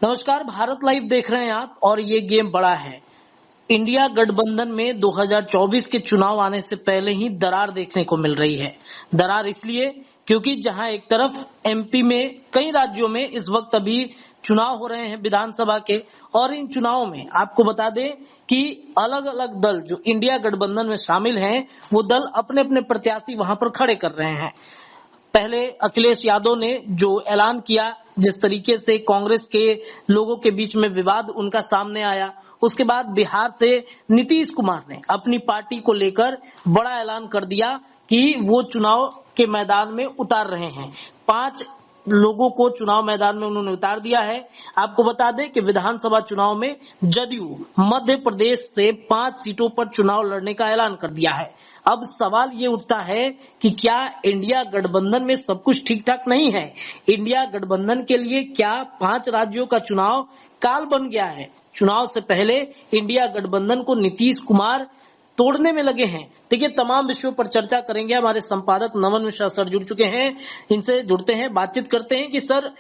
नमस्कार, भारत लाइव देख रहे हैं आप और ये गेम बड़ा है। इंडिया गठबंधन में 2024 के चुनाव आने से पहले ही दरार देखने को मिल रही है। दरार इसलिए क्योंकि जहां एक तरफ एमपी में कई राज्यों में इस वक्त अभी चुनाव हो रहे हैं विधानसभा के, और इन चुनावों में आपको बता दें कि अलग अलग दल जो इंडिया गठबंधन में शामिल हैं वो दल अपने अपने प्रत्याशी वहां पर खड़े कर रहे हैं। पहले अखिलेश यादव ने जो ऐलान किया, जिस तरीके से कांग्रेस के लोगों के बीच में विवाद उनका सामने आया, उसके बाद बिहार से नीतीश कुमार ने अपनी पार्टी को लेकर बड़ा ऐलान कर दिया कि वो चुनाव के मैदान में उतार रहे हैं। 5 लोगों को चुनाव मैदान में उन्होंने उतार दिया है। आपको बता दें कि विधानसभा चुनाव में जदयू मध्य प्रदेश से 5 सीटों पर चुनाव लड़ने का ऐलान कर दिया है। अब सवाल ये उठता है कि क्या इंडिया गठबंधन में सब कुछ ठीक ठाक नहीं है? इंडिया गठबंधन के लिए क्या 5 राज्यों का चुनाव काल बन गया है? चुनाव से पहले इंडिया गठबंधन को नीतीश कुमार तोड़ने में लगे हैं। देखिए, तमाम विषयों पर चर्चा करेंगे। हमारे संपादक नमन मिश्रा सर जुड़ चुके हैं, इनसे जुड़ते हैं, बातचीत करते हैं कि सर,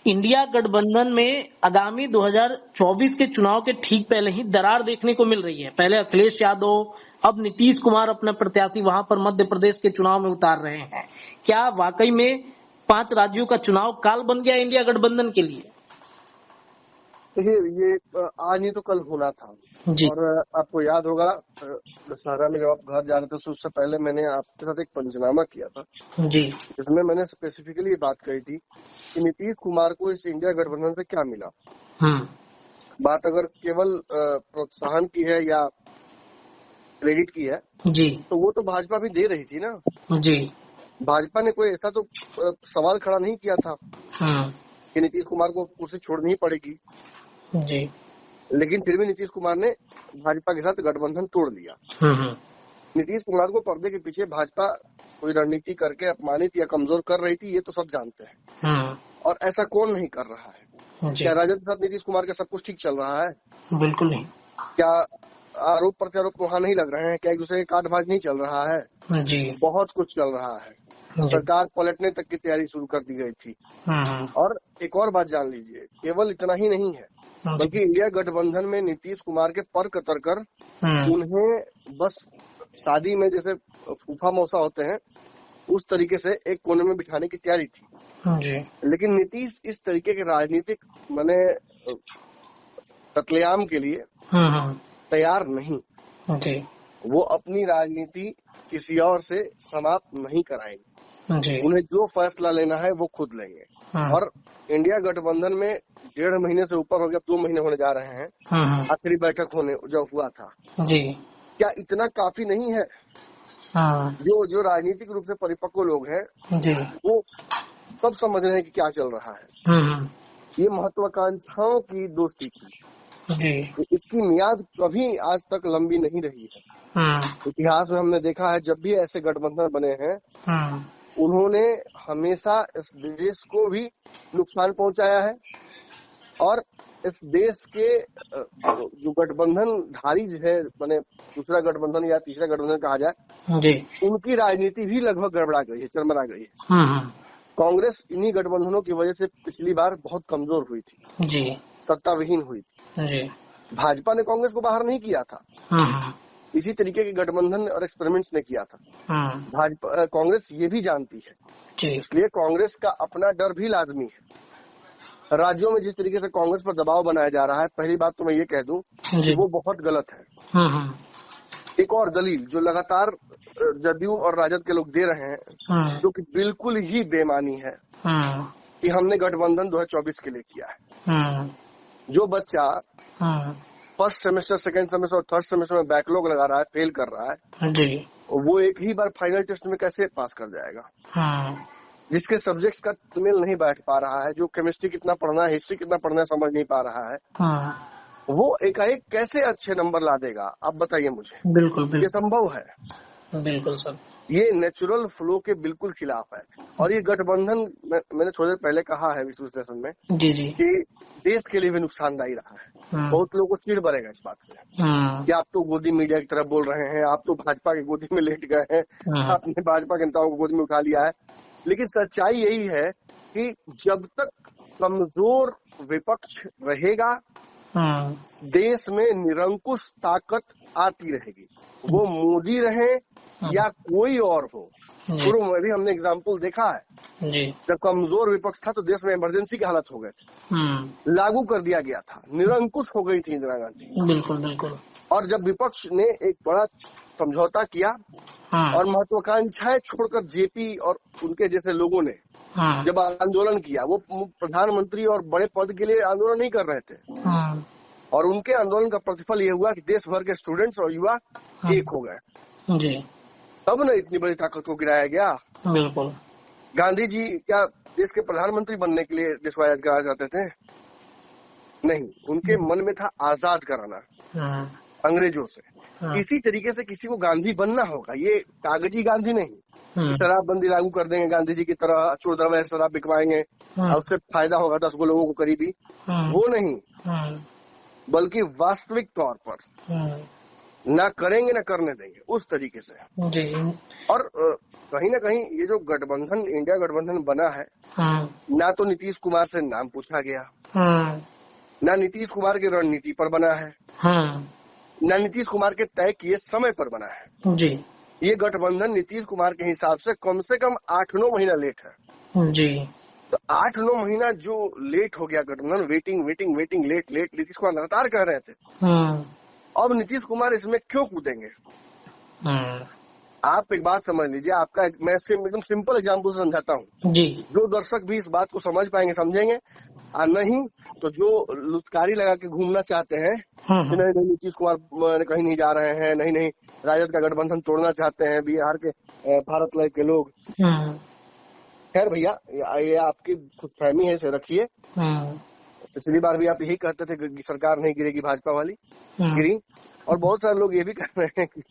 इंडिया गठबंधन में आगामी 2024 के चुनाव के ठीक पहले ही दरार देखने को मिल रही है। पहले अखिलेश यादव, अब नीतीश कुमार अपना प्रत्याशी वहां पर मध्य प्रदेश के चुनाव में उतार रहे हैं। क्या वाकई में 5 राज्यों का चुनाव काल बन गया इंडिया गठबंधन के लिए? देखिए, ये आज नहीं तो कल होना था। जी। और आपको याद होगा दशहरा में जब आप घर जा रहे थे, उससे पहले मैंने आपके साथ एक पंचनामा किया था, जी। जिसमें मैंने स्पेसिफिकली ये बात कही थी कि नीतीश कुमार को इस इंडिया गठबंधन से क्या मिला। बात अगर केवल प्रोत्साहन की है या क्रेडिट की है, जी। तो वो तो भाजपा भी दे रही थी ना। जी। भाजपा ने कोई ऐसा तो सवाल खड़ा नहीं किया था कि नीतीश कुमार को कुर्सी छोड़नी ही पड़ेगी। जी। लेकिन फिर भी नीतीश कुमार ने भाजपा के साथ गठबंधन तोड़ दिया। नीतीश कुमार को पर्दे के पीछे भाजपा कोई रणनीति करके अपमानित या कमजोर कर रही थी, ये तो सब जानते हैं। और ऐसा कौन नहीं कर रहा है? क्या राजद के साथ नीतीश कुमार का सब कुछ ठीक चल रहा है? बिल्कुल नहीं। क्या आरोप प्रत्यारोप वहाँ नहीं लग रहे हैं? क्या एक दूसरे के काटभाज नहीं चल रहा है? जी। बहुत कुछ चल रहा है। सरकार पलटने तक की तैयारी शुरू कर दी गई थी। और एक और बात जान लीजिए, केवल इतना ही नहीं है, बल्कि इंडिया गठबंधन में नीतीश कुमार के पर कतर कर उन्हें बस शादी में जैसे फूफा मौसा होते हैं, उस तरीके से एक कोने में बिठाने की तैयारी थी। जी। लेकिन नीतीश इस तरीके के राजनीतिक माने कत्लेआम के लिए तैयार नहीं। जी। वो अपनी राजनीति किसी और से समाप्त नहीं कराएंगे। उन्हें जो फैसला लेना है वो खुद लेंगे। और इंडिया गठबंधन में 1.5 महीने से ऊपर हो गया, 2 महीने होने जा रहे हैं। आखिरी बैठक होने जो हुआ था, जी, क्या इतना काफी नहीं है? जो राजनीतिक रूप से परिपक्व लोग हैं, जी, वो सब समझ रहे हैं कि क्या चल रहा है। ये महत्वाकांक्षाओं की दोस्ती थी। जी। इसकी मियाद कभी आज तक लंबी नहीं रही है। इतिहास में हमने देखा है, जब भी ऐसे गठबंधन बने हैं, उन्होंने हमेशा इस देश को भी नुकसान पहुंचाया है और इस देश के जो गठबंधन धारी जो है, माने दूसरा गठबंधन या तीसरा गठबंधन कहा जाए, उनकी राजनीति भी लगभग गड़बड़ा गई है, चरमरा गई है। कांग्रेस इन्हीं गठबंधनों की वजह से पिछली बार बहुत कमजोर हुई थी, जी, सत्ताविहीन हुई थी। जी। भाजपा ने कांग्रेस को बाहर नहीं किया था, इसी तरीके के गठबंधन और एक्सपेरिमेंट्स ने किया था। भाजपा कांग्रेस ये भी जानती है, इसलिए कांग्रेस का अपना डर भी लाजमी है। राज्यों में जिस तरीके से कांग्रेस पर दबाव बनाया जा रहा है, पहली बात तो मैं ये कह दूं कि वो बहुत गलत है। एक और दलील जो लगातार जदयू और राजद के लोग दे रहे हैं, जो कि बिल्कुल ही बेमानी है, कि हमने गठबंधन 2024 के लिए किया है। जो बच्चा फर्स्ट सेमेस्टर, सेकंड सेमेस्टर और थर्ड सेमेस्टर में बैकलॉग लगा रहा है, फेल कर रहा है, जी, वो एक ही बार फाइनल टेस्ट में कैसे पास कर जाएगा? जिसके सब्जेक्ट्स का मेल नहीं बैठ पा रहा है, जो केमिस्ट्री कितना पढ़ना है, हिस्ट्री कितना पढ़ना है, समझ नहीं पा रहा है, वो एकाएक कैसे अच्छे नंबर ला देगा? आप बताइए मुझे। बिल्कुल, ये संभव है? बिल्कुल सर, ये नेचुरल फ्लो के बिल्कुल खिलाफ है। और ये गठबंधन मैंने थोड़ी देर पहले कहा है इस विश्लेषण में, जी, कि देश के लिए भी नुकसानदायी रहा है। बहुत लोगों को चिढ़ बढ़ेगा इस बात से कि आप तो गोदी मीडिया की तरह बोल रहे हैं, आप तो भाजपा की गोदी में लेट गए हैं, आपने भाजपा के नेताओं को गोदी में उठा लिया है। लेकिन सच्चाई यही है कि जब तक कमजोर विपक्ष रहेगा, देश में निरंकुश ताकत आती रहेगी, वो मोदी रहे या कोई और हो। पूर्व में भी हमने एग्जाम्पल देखा है जी। जब कमजोर विपक्ष था तो देश में इमरजेंसी की हालत हो गए थे, लागू कर दिया गया था, निरंकुश हो गई थी इंदिरा गांधी। बिल्कुल बिल्कुल। और जब विपक्ष ने एक बड़ा समझौता किया और महत्वाकांक्षाएं छोड़कर जेपी और उनके जैसे लोगों ने जब आंदोलन किया, वो प्रधानमंत्री और बड़े पद के लिए आंदोलन नहीं कर रहे थे, और उनके आंदोलन का प्रतिफल ये हुआ कि देश भर के स्टूडेंट्स और युवा एक हो गए जी। तब न इतनी बड़ी ताकत को गिराया गया। बिल्कुल। गांधी जी क्या देश के प्रधानमंत्री बनने के लिए देश को आजाद कराना चाहते थे? नहीं, उनके मन में था आजाद कराना अंग्रेजों से। इसी तरीके से किसी को गांधी बनना होगा, ये कागजी गांधी नहीं, शराबबंदी लागू कर देंगे गांधी जी की तरह, चोर दरवाजे शराब बिकवाएंगे और उससे फायदा होगा 10 लोगों को करीबी, वो नहीं, बल्कि वास्तविक तौर पर ना करेंगे ना करने देंगे, उस तरीके से जी। और कहीं ना कहीं ये जो गठबंधन, इंडिया गठबंधन बना है, ना तो नीतीश कुमार से नाम पूछा गया, ना नीतीश कुमार की रणनीति पर बना है, ना नीतीश कुमार के तय किए समय पर बना है जी। ये गठबंधन नीतीश कुमार के हिसाब से कम 8-9 महीना लेट है जी। तो 8-9 महीना जो लेट हो गया गठबंधन, waiting waiting waiting, late late, Nitish Kumar लगातार कह रहे थे। अब नीतीश कुमार इसमें क्यों कूदेंगे? आप एक बात समझ लीजिए, आपका मैं एकदम सिंपल एग्जाम्पल से समझाता हूँ जी। जो दर्शक भी इस बात को समझ पाएंगे समझेंगे, और नहीं तो जो लुटकारी लगा के घूमना चाहते हैं कि नहीं नहीं नीतीश कुमार कहीं नहीं जा रहे हैं, नहीं नहीं राजद का गठबंधन तोड़ना चाहते हैं बिहार के भारत लाइव के लोग, खैर भैया ये आपकी खुदफहमी है, इसे रखिए। पिछली बार भी आप यही कहते थे कि सरकार नहीं गिरेगी भाजपा वाली, गिरी। और बहुत सारे लोग ये भी कह रहे हैं कि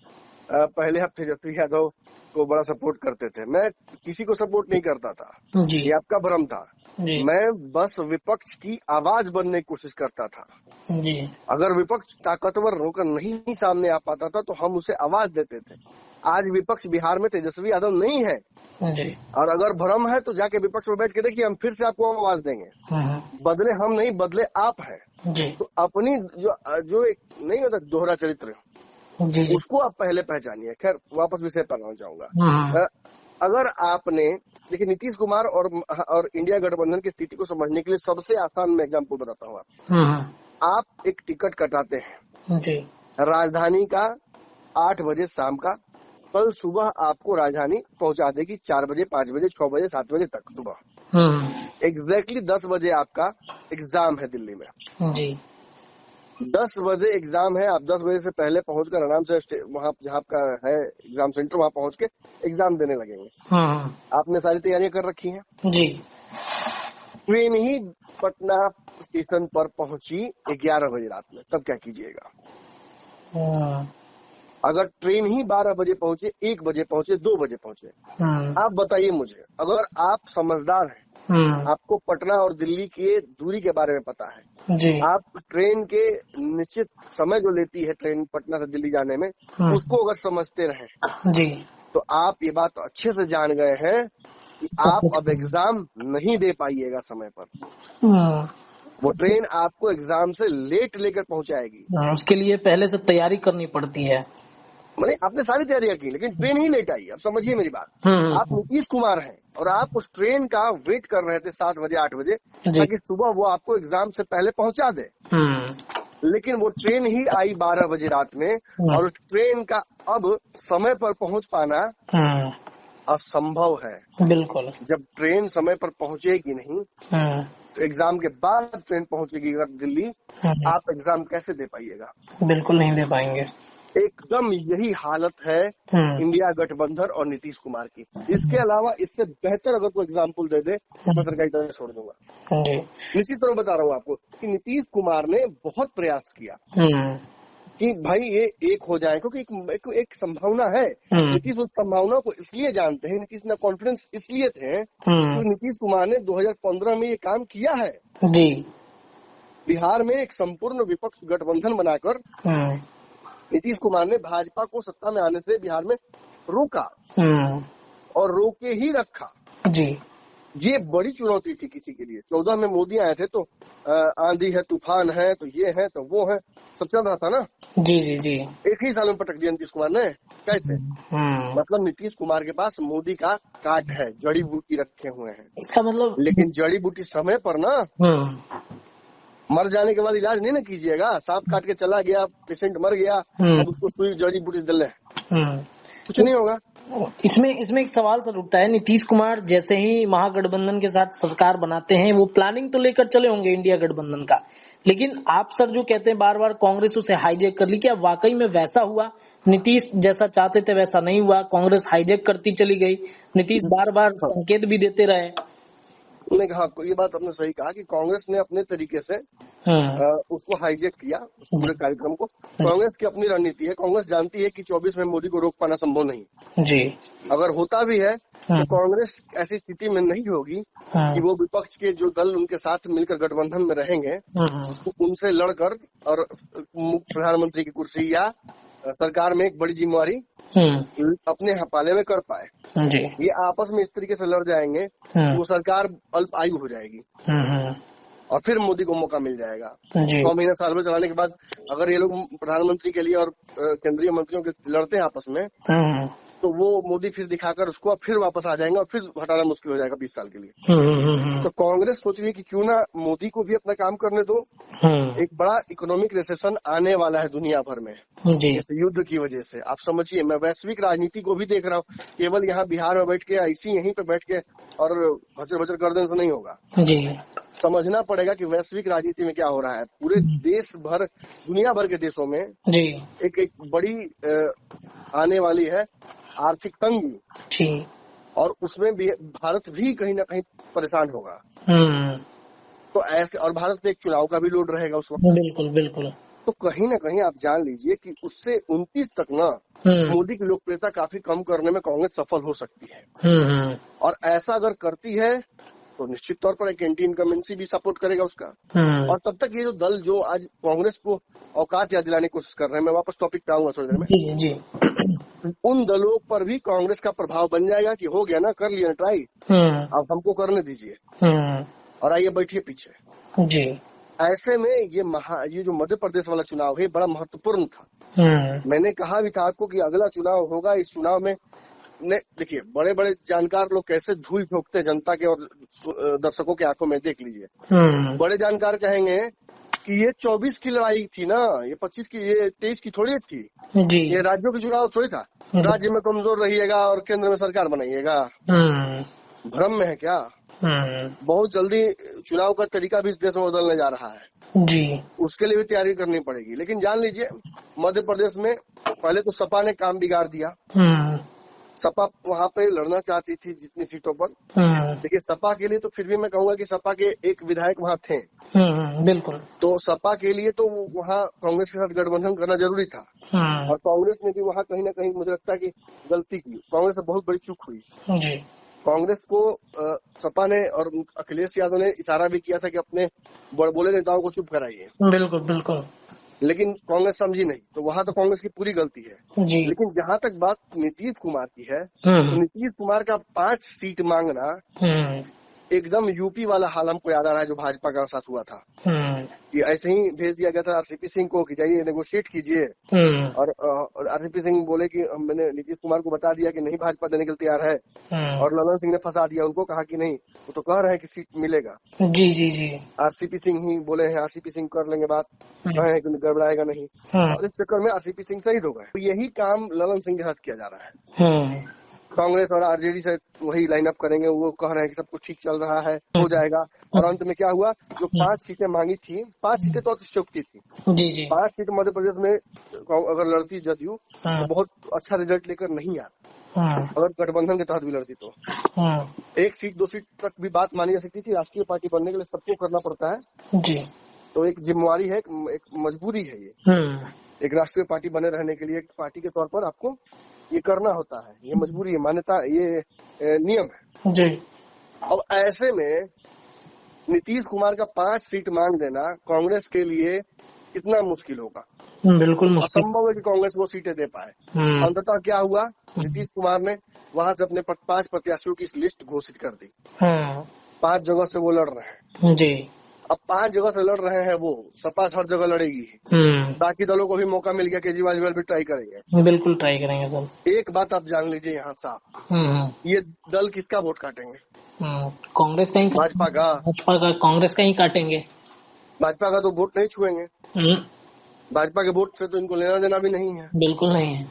पहले आप तेजस्वी यादव को बड़ा सपोर्ट करते थे। मैं किसी को सपोर्ट नहीं करता था जी। ये आपका भ्रम था जी। मैं बस विपक्ष की आवाज बनने की कोशिश करता था जी। अगर विपक्ष ताकतवर होकर नहीं सामने आ पाता था तो हम उसे आवाज देते थे। आज विपक्ष बिहार में तेजस्वी यादव नहीं है जी। और अगर भ्रम है तो जाके विपक्ष में बैठ के देखिए, हम फिर से आपको आवाज देंगे। बदले हम नहीं, बदले आप हैं जी। तो अपनी जो एक नहीं होता दोहरा चरित्र जी। उसको आप पहले पहचानिए। खैर वापस विषय पर आना चाहूंगा। अगर आपने देखिए नीतीश कुमार और इंडिया गठबंधन की स्थिति को समझने के लिए सबसे आसान मैं एग्जाम्पल बताता हूँ। आप एक टिकट कटाते हैं जी। राजधानी का 8 बजे शाम का, कल सुबह आपको राजधानी पहुंचा देगी 4 बजे, 5 बजे, 6 बजे, 7 बजे तक सुबह। एग्जैक्टली 10 बजे आपका एग्जाम है दिल्ली में जी। 10 बजे एग्जाम है, आप 10 बजे से पहले पहुंचकर आराम से वहाँ जहाँ आपका है एग्जाम सेंटर, वहाँ पहुंच के एग्जाम देने लगेंगे। आपने सारी तैयारियां कर रखी हैं जी। ट्रेन ही पटना स्टेशन पर पहुंची 11 बजे रात में, तब क्या कीजिएगा? अगर ट्रेन ही 12 बजे पहुंचे, 1 बजे पहुंचे, 2 बजे पहुंचे, आप बताइए मुझे, अगर आप समझदार हैं, आपको पटना और दिल्ली की दूरी के बारे में पता है जी। आप ट्रेन के निश्चित समय जो लेती है ट्रेन पटना से दिल्ली जाने में, उसको अगर समझते रहे जी, तो आप ये बात अच्छे से जान गए हैं कि आप अब एग्जाम नहीं दे पाइएगा समय पर। वो ट्रेन आपको एग्जाम से लेट लेकर पहुंचाएगी। उसके लिए पहले से तैयारी करनी पड़ती है। मैंने आपने सारी तैयारियां की लेकिन ट्रेन ही लेट आई। अब समझिए मेरी बात, आप नीतीश कुमार हैं और आप उस ट्रेन का वेट कर रहे थे 7 बजे 8 बजे ताकि सुबह वो आपको एग्जाम से पहले पहुंचा दे। लेकिन वो ट्रेन ही आई 12 बजे रात में और उस ट्रेन का अब समय पर पहुंच पाना असंभव है। बिल्कुल। जब ट्रेन समय पर पहुंचेगी नहीं तो एग्जाम के बाद ट्रेन पहुंचेगी अगर दिल्ली, आप एग्जाम कैसे दे पाइएगा? बिल्कुल नहीं दे पाएंगे। एकदम यही हालत है इंडिया गठबंधन और नीतीश कुमार की। इसके अलावा इससे बेहतर अगर कोई एग्जाम्पल दे दे तो मैं सरकारी छोड़ दूंगा। निश्चित तौर बता रहा हूँ आपको कि नीतीश कुमार ने बहुत प्रयास किया कि भाई ये एक हो जाए, क्योंकि एक संभावना है। नीतीश उस संभावना को इसलिए जानते हैं, नीतीश ने कॉन्फिडेंस इसलिए थे क्योंकि नीतीश कुमार ने 2015 में ये काम किया है जी। बिहार में एक संपूर्ण विपक्ष गठबंधन बनाकर नीतीश कुमार ने भाजपा को सत्ता में आने से बिहार में रोका और रोके ही रखा जी। ये बड़ी चुनौती थी किसी के लिए। 14 में मोदी आए थे तो आंधी है, तूफान है, तो ये है तो वो है, सब चल रहा था ना। जी जी जी। एक ही साल में पटक दिया नीतीश कुमार ने। कैसे? मतलब नीतीश कुमार के पास मोदी का काट है, जड़ी बूटी रखे हुए हैं। इसका मतलब, लेकिन जड़ी बूटी समय पर ना, मर जाने के बाद इलाज नहीं ना कीजिएगा। सांप काट के चला गया, पेशेंट मर गया, अब उसको सुई जड़ी बूटी दे, कुछ नहीं होगा। इसमें एक सवाल सर उठता है, नीतीश कुमार जैसे ही महागठबंधन के साथ सरकार बनाते हैं, वो प्लानिंग तो लेकर चले होंगे इंडिया गठबंधन का, लेकिन आप सर जो कहते हैं बार बार कांग्रेस उसे हाईजैक कर ली, क्या वाकई में वैसा हुआ? नीतीश जैसा चाहते थे वैसा नहीं हुआ, कांग्रेस हाईजैक करती चली गई, नीतीश बार बार संकेत भी देते रहे। उन्होंने कहा, ये बात आपने सही कहा कि कांग्रेस ने अपने तरीके से उसको हाईजैक किया, उस पूरे कार्यक्रम को। कांग्रेस की अपनी रणनीति है, कांग्रेस जानती है कि 24 में मोदी को रोक पाना संभव नहीं जी। अगर होता भी है तो कांग्रेस ऐसी स्थिति में नहीं होगी कि वो विपक्ष के जो दल उनके साथ मिलकर गठबंधन में रहेंगे तो उनसे लड़कर और प्रधानमंत्री की कुर्सी या सरकार में एक बड़ी जिम्मेवारी अपने हवाले में कर पाए जी। ये आपस में इस तरीके से लड़ जाएंगे वो सरकार अल्प आयु हो जाएगी और फिर मोदी को मौका मिल जाएगा। 6 महीने साल भर चलाने के बाद अगर ये लोग प्रधानमंत्री के लिए और केंद्रीय मंत्रियों के लड़ते हैं आपस में तो वो मोदी फिर दिखाकर उसको फिर वापस आ जाएंगे और फिर हटाना मुश्किल हो जाएगा 20 साल के लिए। तो कांग्रेस सोच रही है कि क्यों ना मोदी को भी अपना काम करने दो। एक बड़ा इकोनॉमिक रिसेशन आने वाला है दुनिया भर में इस युद्ध की वजह से। आप समझिए, मैं वैश्विक राजनीति को भी देख रहा हूँ, केवल यहाँ बिहार में बैठ के ऐसी यहीं पे बैठ के और भचर भचर गर्दन से नहीं होगा जी। समझना पड़ेगा कि वैश्विक राजनीति में क्या हो रहा है। पूरे देश भर, दुनिया भर के देशों में जी एक बड़ी आने वाली है आर्थिक तंगी और उसमें भी भारत भी कहीं ना कहीं परेशान होगा। तो ऐसे, और भारत पे एक चुनाव का भी लोड रहेगा उस वक्त। बिल्कुल बिल्कुल। तो कहीं ना कहीं आप जान लीजिए कि उससे 29 तक ना मोदी की लोकप्रियता काफी कम करने में कांग्रेस सफल हो सकती है। और ऐसा अगर करती है तो निश्चित तौर पर एक एंटी इनकमेंसी भी सपोर्ट करेगा उसका। और तब तक ये जो दल जो आज कांग्रेस को औकात याद दिलाने की कोशिश कर रहे हैं, मैं वापस टॉपिक पे आऊंगा थोड़ी देर में जी, जी। उन दलों पर भी कांग्रेस का प्रभाव बन जाएगा कि हो गया ना, कर लिया ट्राई, अब हमको करने दीजिए और आइए बैठिए पीछे जी। ऐसे में ये जो मध्य प्रदेश वाला चुनाव है बड़ा महत्वपूर्ण था। मैंने कहा भी था आपको कि अगला चुनाव होगा, इस चुनाव में देखिए बड़े बड़े जानकार लोग कैसे धूल झोंकते जनता के और दर्शकों के आंखों में, देख लीजिए। बड़े जानकार कहेंगे कि ये 24 की लड़ाई थी ना, ये 25 की, ये 23 की थोड़ी थी जी। ये राज्यों के चुनाव थोड़ी था, राज्य में कमजोर रहिएगा और केंद्र में सरकार बनाइएगा। भ्रम में है क्या? बहुत जल्दी चुनाव का तरीका भी इस देश में बदलने जा रहा है जी। उसके लिए भी तैयारी करनी पड़ेगी। लेकिन जान लीजिए मध्य प्रदेश में पहले तो सपा ने काम बिगाड़ दिया। सपा वहाँ पे लड़ना चाहती थी जितनी सीटों पर। देखिए सपा के लिए तो फिर भी मैं कहूंगा कि सपा के एक विधायक वहाँ थे। बिल्कुल। तो सपा के लिए तो वहाँ कांग्रेस के साथ गठबंधन करना जरूरी था और कांग्रेस ने भी वहाँ कहीं ना कहीं मुझे लगता है कि गलती की। कांग्रेस से बहुत बड़ी चूक हुई जी। कांग्रेस को सपा ने और अखिलेश यादव ने इशारा भी किया था कि अपने बोले नेताओं को चुप कराइए। बिल्कुल बिल्कुल। लेकिन कांग्रेस समझी नहीं, तो वहाँ तो कांग्रेस की पूरी गलती है जी। लेकिन जहाँ तक बात नीतीश कुमार की है तो नीतीश कुमार का 5 सीट मांगना एकदम यूपी वाला हाल हमको याद आ रहा है जो भाजपा का साथ हुआ था कि ऐसे ही भेज दिया गया था आरसीपी सिंह को कि जाइए नेगोशिएट कीजिए और आरसीपी सिंह बोले कि मैंने नीतीश कुमार को बता दिया कि नहीं भाजपा देने के लिए तैयार है और ललन सिंह ने फंसा दिया उनको, कहा कि नहीं वो तो कह रहे हैं कि सीट मिलेगा जी जी जी। आरसीपी सिंह ही बोले हैं, आरसीपी सिंह कर लेंगे बात, कहे हैं कि गड़बड़ाएगा नहीं और इस चक्कर में आरसीपी सिंह शहीद हो गए। तो यही काम ललन सिंह के साथ किया जा रहा है। कांग्रेस और आरजेडी से वही लाइन अप करेंगे, वो कह रहे हैं कि सब कुछ ठीक चल रहा है, हो जाएगा। और अंत में क्या हुआ, जो 5 सीटें मांगी थी, 5 सीटें तो अतिशयोक्ति थी जी जी। 5 सीट मध्य प्रदेश में अगर लड़ती जदयू तो बहुत अच्छा रिजल्ट लेकर नहीं आता। अगर गठबंधन के तहत भी लड़ती तो 1 सीट 2 सीट तक भी बात मानी जा सकती थी। राष्ट्रीय पार्टी बनने के लिए सबको करना पड़ता है जी। तो एक जिम्मेवारी है, एक मजबूरी है ये। एक राष्ट्रीय पार्टी बने रहने के लिए एक पार्टी के तौर पर आपको ये करना होता है, ये मजबूरी है, मान्यता, ये नियम है जी। अब ऐसे में नीतीश कुमार का 5 सीट मांग देना कांग्रेस के लिए कितना मुश्किल होगा। बिल्कुल असंभव है कि कांग्रेस वो सीटें दे पाए। अंततः क्या हुआ, नीतीश कुमार ने वहां से अपने 5 प्रत्याशियों की लिस्ट घोषित कर दी। 5 जगह से वो लड़ रहे हैं जी। अब 5 जगह से लड़ रहे हैं वो, सपा हर जगह लड़ेगी। बाकी दलों को भी मौका मिल गया, केजरीवाल भी ट्राई करेंगे। बिल्कुल ट्राई करेंगे सब। एक बात आप जान लीजिए यहाँ साफ, ये दल किसका वोट काटेंगे? कांग्रेस का ही, भाजपा का कांग्रेस का ही काटेंगे। भाजपा का तो वोट नहीं छुएंगे। भाजपा के वोट से तो इनको लेना देना भी नहीं है। बिल्कुल नहीं है।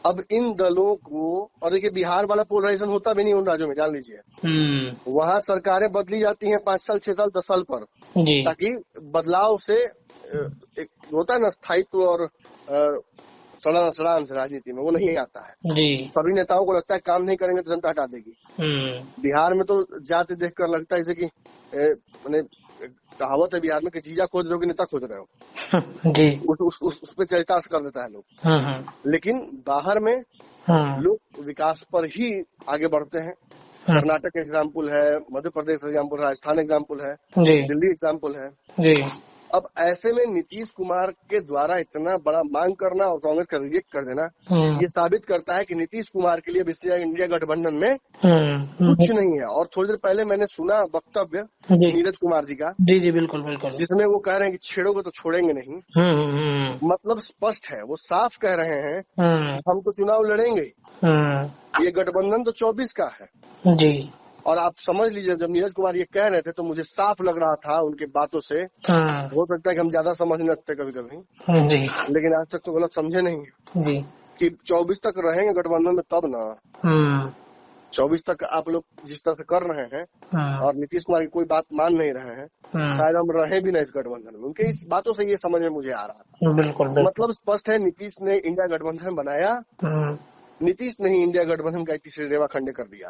अब इन दलों को, और देखिए बिहार वाला पोलराइजेशन होता भी नहीं उन राज्यों में, जान लीजिए। वहाँ सरकारें बदली जाती हैं 5 साल 6 साल 10 साल पर जी। ताकि बदलाव से एक होता है ना स्थायित्व और सड़ांश राजनीति में वो नहीं आता है जी। सभी नेताओं को लगता है काम नहीं करेंगे तो जनता हटा देगी। बिहार में तो जाति देखकर लगता है जैसे कि मैंने कहावत है बिहार में कि जीजा खोज रहे हो कि नेता खोज रहे हो जी। उस पे चरितार्थ कर देता है लोग। लेकिन बाहर में लोग विकास पर ही आगे बढ़ते हैं। कर्नाटक एग्जाम्पल है, मध्य प्रदेश एग्जाम्पल है, राजस्थान एग्जाम्पल है, दिल्ली एग्जाम्पल है जी। अब ऐसे में नीतीश कुमार के द्वारा इतना बड़ा मांग करना और कांग्रेस का रिजेक्ट कर देना, ये साबित करता है कि नीतीश कुमार के लिए विषय इंडिया गठबंधन में कुछ नहीं है। और थोड़ी देर पहले मैंने सुना वक्तव्य नीरज कुमार जी का जी जी बिल्कुल बिल्कुल, जिसमें वो कह रहे हैं कि छेड़ोगे तो छोड़ेंगे नहीं। मतलब स्पष्ट है, वो साफ कह रहे हैं हम तो चुनाव लड़ेंगे। ये गठबंधन तो 24 का है जी। और आप समझ लीजिए जब नीरज कुमार ये कह रहे थे तो मुझे साफ लग रहा था उनके बातों से, हो सकता है कि हम ज्यादा समझ नहीं सकते कभी कभी जी। लेकिन आज तक तो गलत समझे नहीं जी कि 24 तक रहेंगे गठबंधन में तब ना। 24 तक आप लोग जिस तरह से कर रहे हैं और नीतीश कुमार की कोई बात मान नहीं रहे हैं, शायद हम रहे भी नहीं इस गठबंधन में। उनके इस बातों से ये समझ में मुझे आ रहा था। बिल्कुल। मतलब स्पष्ट है नीतीश ने इंडिया गठबंधन बनाया, नीतीश ने ही इंडिया गठबंधन का तीसरी रेवा खंडे कर दिया।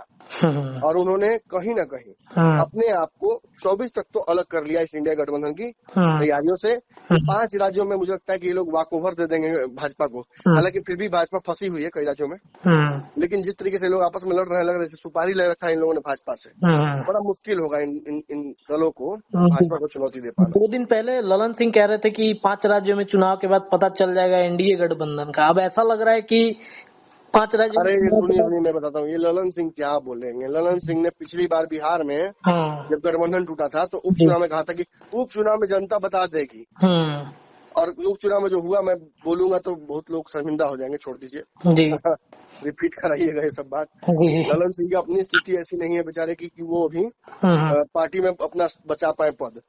और उन्होंने कहीं न कहीं अपने आप को 24 तक तो अलग कर लिया इस इंडिया गठबंधन की तैयारियों से। 5 राज्यों में मुझे लगता है कि ये लोग वॉक ओवर दे देंगे भाजपा को। हालांकि फिर भी भाजपा फंसी हुई है कई राज्यों में, लेकिन जिस तरीके से लोग आपस में लड़ रहे हैं, लग रहे सुपारी ले रखा है इन लोगों ने भाजपा से, बड़ा मुश्किल होगा इन दलों को भाजपा को चुनौती दे पाना। 2 दिन पहले ललन सिंह कह रहे थे कि 5 राज्यों में चुनाव के बाद पता चल जाएगा एनडीए गठबंधन का। अब ऐसा लग रहा है कि 5 राज्यों। अरे सुनिए मैं बताता हूँ, ये ललन सिंह क्या बोलेंगे। ललन सिंह ने पिछली बार बिहार में जब गठबंधन टूटा था तो उपचुनाव में कहा था कि उपचुनाव में जनता बता देगी। और उपचुनाव में जो हुआ मैं बोलूंगा तो बहुत लोग शर्मिंदा हो जाएंगे, छोड़ दीजिए रिपीट कराइएगा ये सब बात। ललन सिंह की अपनी स्थिति ऐसी नहीं है बेचारे की कि वो अभी पार्टी में अपना बचा पाए पद।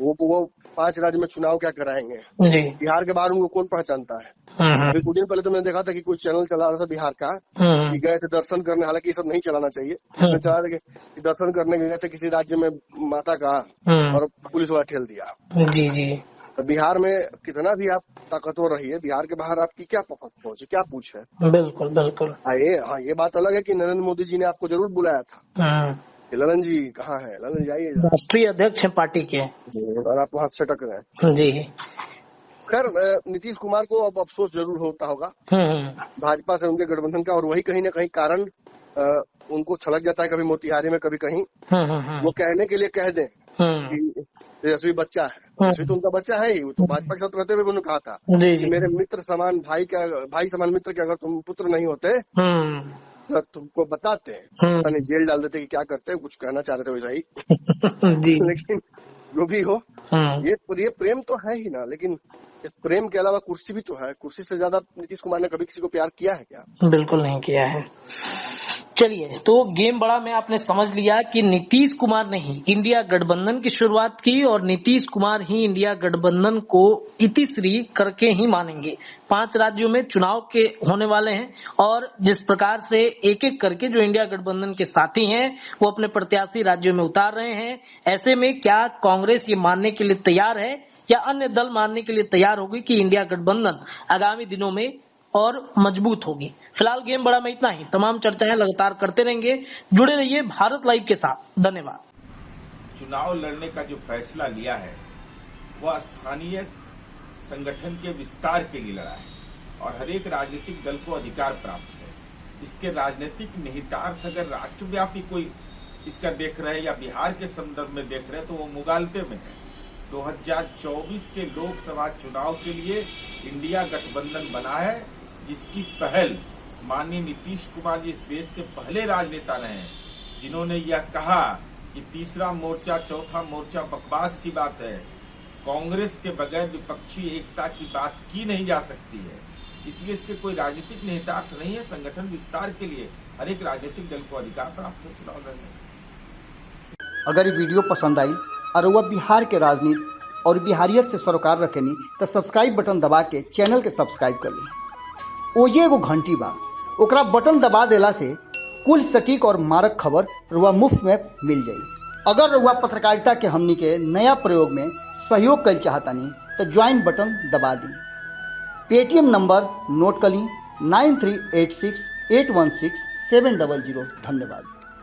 वो 5 राज्य में चुनाव क्या कराएंगे, बिहार के बाहर उनको कौन पहचानता है। अभी कुछ दिन पहले तो मैंने देखा था कि कुछ चैनल चला रहा था बिहार का कि गए थे दर्शन करने, हालांकि ये सब नहीं चलाना चाहिए। चला रहे कि दर्शन करने गए थे किसी राज्य में माता का और पुलिस वाला ठेल दिया जी जी। तो बिहार में कितना भी आप ताकतवर रहिए, बिहार के बाहर आपकी क्या पहुंच, क्या पूछ है। बिल्कुल बिल्कुल। ये बात अलग है कि नरेंद्र मोदी जी ने आपको जरूर बुलाया था, ललन जी कहाँ है, ललन जी आइए, राष्ट्रीय अध्यक्ष है पार्टी के, और आप वहाँ सटक रहे हैं जी। खैर नीतीश कुमार को अब अफसोस जरूर होता होगा भाजपा से उनके गठबंधन का, और वही कहीं न कहीं कारण उनको छलक जाता है कभी मोतिहारी में कभी कहीं। वो कहने के लिए कह दें कि तेजस्वी बच्चा है, तेजस्वी तो उनका बच्चा है ही, वो तो भाजपा के साथ रहते हुए उन्होंने कहा था कि मेरे मित्र समान भाई समान मित्र के अगर तुम पुत्र नहीं होते तो तुमको बताते, पता नहीं जेल डाल देते कि क्या करते, कुछ कहना चाह रहे थे वैसा ही लेकिन जो भी हो ये प्रेम तो है ही ना, लेकिन इस प्रेम के अलावा कुर्सी भी तो है। कुर्सी से ज्यादा नीतीश कुमार ने कभी किसी को प्यार किया है क्या? बिल्कुल नहीं किया है। चलिए, तो गेम बड़ा में आपने समझ लिया कि नीतीश कुमार ने ही इंडिया गठबंधन की शुरुआत की और नीतीश कुमार ही इंडिया गठबंधन को इतिश्री करके ही मानेंगे। 5 राज्यों में चुनाव के होने वाले हैं और जिस प्रकार से एक एक करके जो इंडिया गठबंधन के साथी हैं वो अपने प्रत्याशी राज्यों में उतार रहे हैं। ऐसे में क्या कांग्रेस ये मानने के लिए तैयार है या अन्य दल मानने के लिए तैयार होगी कि इंडिया गठबंधन आगामी दिनों में और मजबूत होगी? फिलहाल गेम बड़ा में इतना ही। तमाम चर्चाएं लगातार करते रहेंगे। जुड़े रहिए भारत लाइव के साथ। धन्यवाद। चुनाव लड़ने का जो फैसला लिया है वह स्थानीय संगठन के विस्तार के लिए लड़ा है और हर एक राजनीतिक दल को अधिकार प्राप्त है। इसके राजनीतिक निहितार्थ अगर राष्ट्रव्यापी कोई इसका देख रहे हैं या बिहार के संदर्भ में देख रहे हैं तो वो मुगालते में है। 2024 के लोकसभा चुनाव के लिए इंडिया गठबंधन बना है, जिसकी पहल माननीय नीतीश कुमार जी इस देश के पहले राजनेता रहे हैं, जिन्होंने यह कहा कि तीसरा मोर्चा चौथा मोर्चा बकवास की बात है, कांग्रेस के बगैर विपक्षी एकता की बात की नहीं जा सकती है। इसलिए इसके कोई राजनीतिक निहितार्थ नहीं है। संगठन विस्तार के लिए हर एक राजनीतिक दल को अधिकार प्राप्त है चुनाव लड़ने। अगर ये वीडियो पसंद आई और वह बिहार के राजनीति और बिहारियत से सरोकार रखेनी तो सब्सक्राइब बटन दबा के चैनल के सब्सक्राइब कर ली। ओजे एगो घंटी बा, ओकरा बटन दबा देला से कुल सटीक और मारक खबर रुआ मुफ्त में मिल जाई। अगर रुआ पत्रकारिता के हमनी के नया प्रयोग में सहयोग कर चाहतानी तो ज्वाइन बटन दबा दी। पेटीएम नंबर नोट कर ली 9386816700। धन्यवाद।